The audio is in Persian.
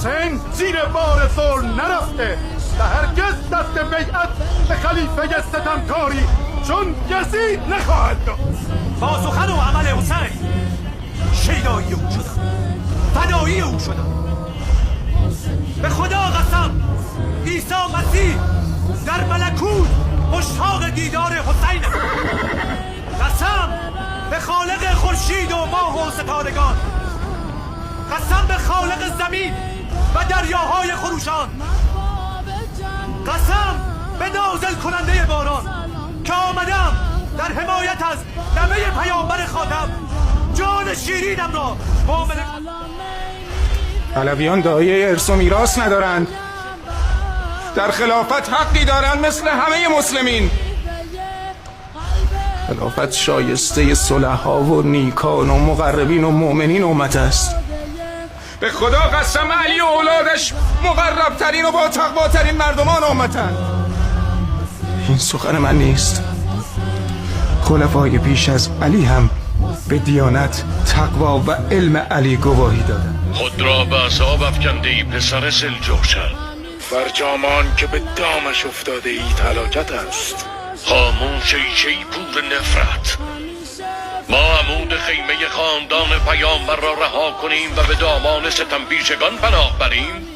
حسین زیر بار ظلم نرفته و هرگز دست بیعت به خلیفه ستمکاری چون یزید نخواهد داد. با سخن و عمل حسین شیدایی او شدم، فدایی او شدم. به خدا قسم عیسی مسیح در ملکوت مشتاق دیدار حسین. قسم به خالق خورشید و ماه و ستارگان، قسم به خالق زمین و دریاهای خروشان، قسم به نازل کننده باران که آمدم در حمایت از نوه پیامبر خاتم جان شیرینم را مؤمن. علویان دایه ارث و میراث ندارند، در خلافت حقی دارند مثل همه مسلمین. خلافت شایسته صلحا و نیکان و مقربین و مؤمنین امت است. به خدا قسم علی و اولادش مقربترین و با تقواترین مردمان امتند. این سخن من نیست. خلفای پیش از علی هم به دیانت، تقوا و علم علی گواهی دادند. خود را به عذاب افکنده ای پسر سلجوقچل، فرجامان که به دامش افتاده ای هلاکت است. خاموش ای شیپور نفرت، ما عمود خیمه خاندان پیامبر را رها کنیم و به دامان ستمپیشگان پناه بریم؟